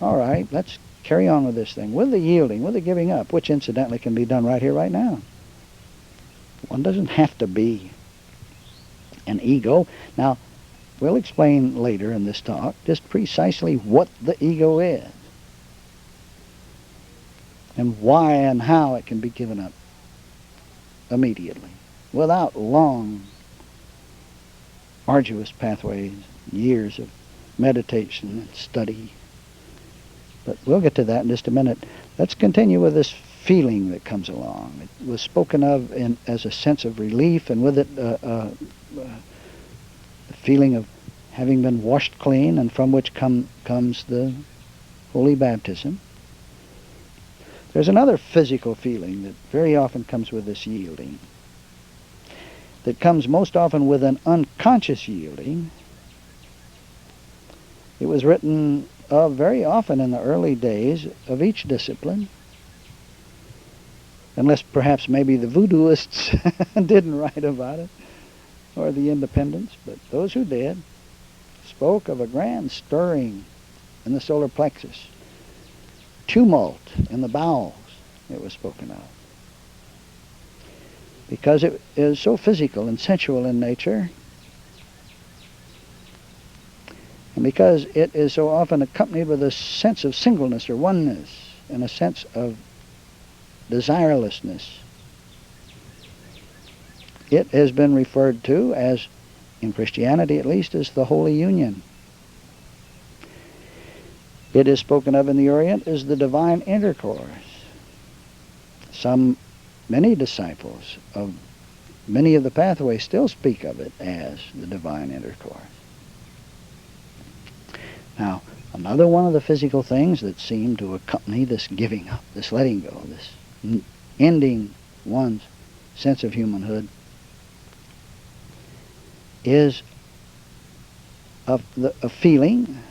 All right, let's carry on with this thing, with the yielding, with the giving up, which incidentally can be done right here, right now. One doesn't have to be an ego. Now, we'll explain later in this talk just precisely what the ego is and why and how it can be given up immediately without long, arduous pathways, years of meditation and study. But we'll get to that in just a minute. Let's continue with this feeling that comes along. It was spoken of as a sense of relief, and with it a feeling of having been washed clean, and from which comes the holy baptism. There's another physical feeling that very often comes with this yielding, that comes most often with an unconscious yielding. It was written of very often in the early days of each discipline, unless perhaps maybe the voodooists didn't write about it, or the independents, but those who did spoke of a grand stirring in the solar plexus, tumult in the bowels, it was spoken of, because it is so physical and sensual in nature, and because it is so often accompanied with a sense of singleness or oneness and a sense of desirelessness. It has been referred to as, in Christianity at least, as the Holy Union. It is spoken of in the Orient as the divine intercourse. Many disciples of many of the pathways still speak of it as the divine intercourse. Now, another one of the physical things that seem to accompany this giving up, this letting go, this ending one's sense of humanhood, is a feeling.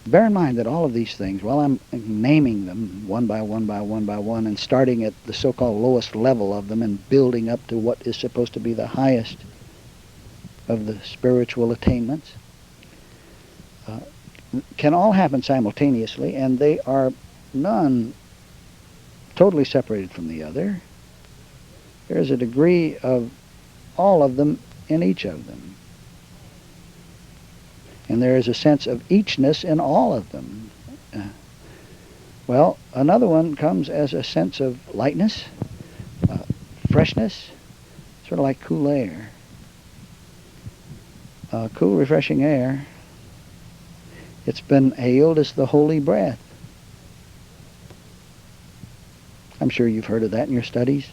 Bear in mind that all of these things, while I'm naming them one by one by one by one and starting at the so-called lowest level of them and building up to what is supposed to be the highest of the spiritual attainments, can all happen simultaneously, and they are none totally separated from the other. There is a degree of all of them in each of them. And there is a sense of eachness in all of them. Well, another one comes as a sense of lightness, freshness, sort of like cool air. Cool, refreshing air. It's been hailed as the holy breath. I'm sure you've heard of that in your studies.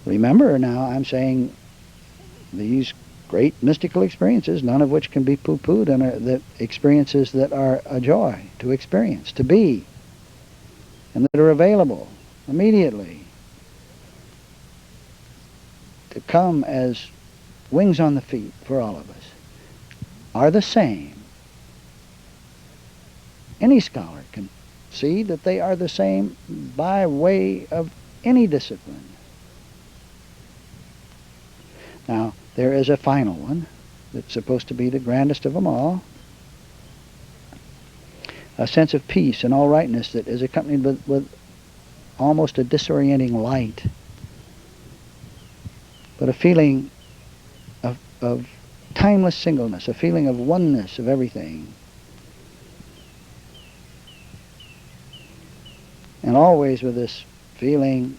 Remember now, I'm saying these great mystical experiences, none of which can be poo-pooed, and are the experiences that are a joy to experience, to be, and that are available immediately, to come as wings on the feet for all of us, are the same. Any scholar can see that they are the same by way of any discipline. Now, there is a final one that's supposed to be the grandest of them all. A sense of peace and all rightness that is accompanied with almost a disorienting light. But a feeling of timeless singleness, a feeling of oneness of everything. And always with this feeling,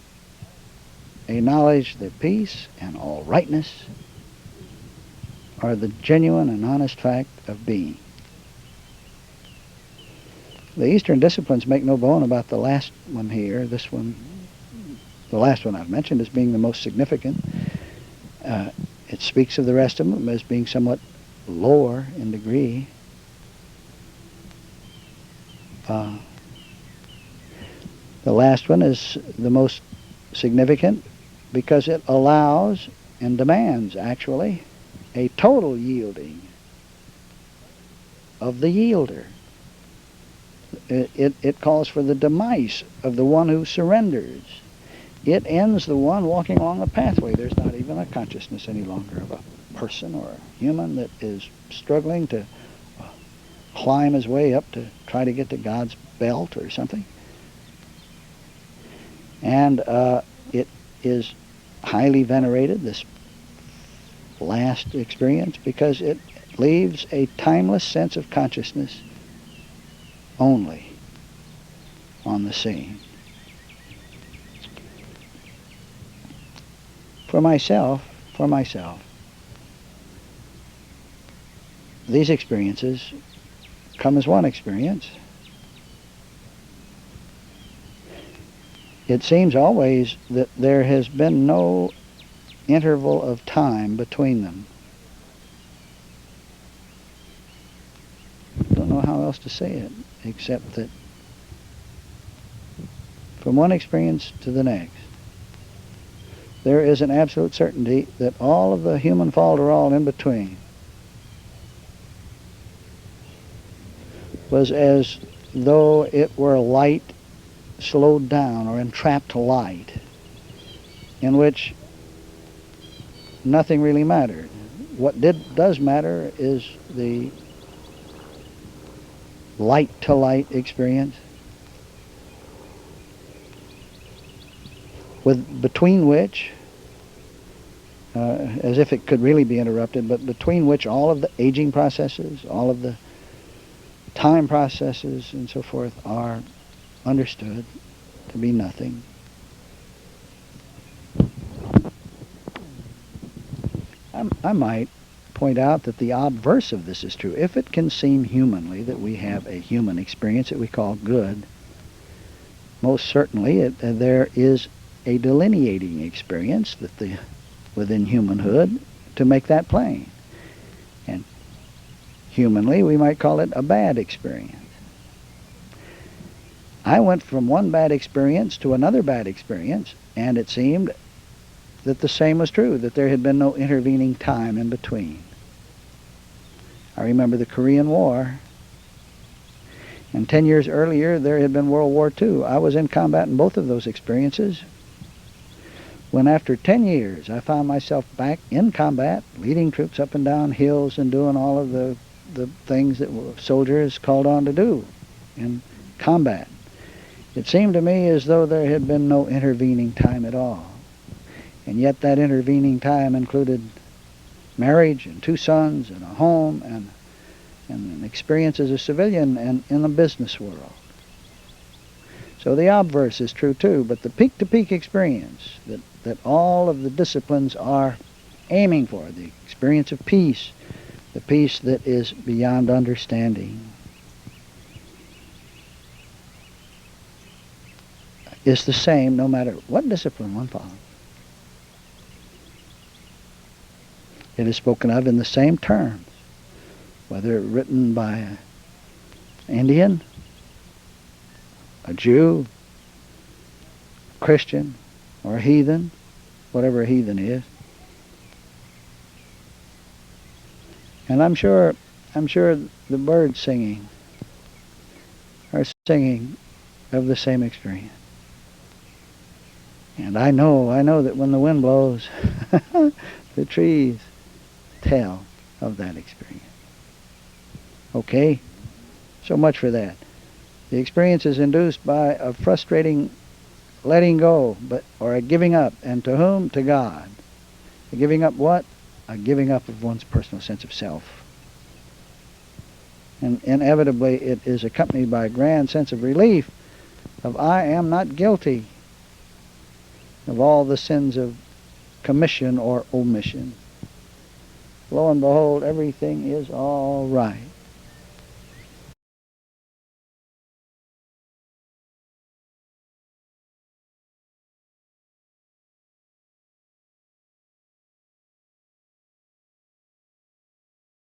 a knowledge that peace and all rightness are the genuine and honest fact of being. The Eastern disciplines make no bone about the last one here. This one, the last one I've mentioned, as being the most significant. It speaks of the rest of them as being somewhat lower in degree. The last one is the most significant because it allows and demands, actually, a total yielding of the yielder. It calls for the demise of the one who surrenders. It ends the one walking along the pathway. There's not even a consciousness any longer of a person or a human that is struggling to climb his way up to try to get to God's belt or something. And it is highly venerated, this last experience, because it leaves a timeless sense of consciousness only on the scene. For myself, these experiences come as one experience. It seems always that there has been no interval of time between them. I don't know how else to say it, except that from one experience to the next, there is an absolute certainty that all of the human falderall in between was as though it were light slowed down, or entrapped light, in which nothing really mattered. What does matter is the light-to-light experience, between which, as if it could really be interrupted, but between which all of the aging processes, all of the time processes and so forth are understood to be nothing. I might point out that the obverse of this is true. If it can seem humanly that we have a human experience that we call good, most certainly there is a delineating experience that within humanhood to make that plain. And humanly, we might call it a bad experience. I went from one bad experience to another bad experience, and it seemed that the same was true, that there had been no intervening time in between. I remember the Korean War, and 10 years earlier there had been World War II. I was in combat in both of those experiences. When after 10 years I found myself back in combat, leading troops up and down hills and doing all of the things that soldiers called on to do in combat, it seemed to me as though there had been no intervening time at all. And yet that intervening time included marriage and 2 sons and a home and an experience as a civilian and in the business world. So the obverse is true too, but the peak-to-peak experience that all of the disciplines are aiming for, the experience of peace, the peace that is beyond understanding, is the same no matter what discipline one follows. It is spoken of in the same terms, whether written by an Indian, a Jew, Christian, or a heathen, whatever a heathen is. And I'm sure the birds singing are singing of the same experience. And I know that when the wind blows, the trees tell of that experience. Okay? So much for that. The experience is induced by a frustrating letting go, or a giving up. And to whom? To God. A giving up what? A giving up of one's personal sense of self. And inevitably it is accompanied by a grand sense of relief of I am not guilty of all the sins of commission or omission. Lo and behold, everything is all right.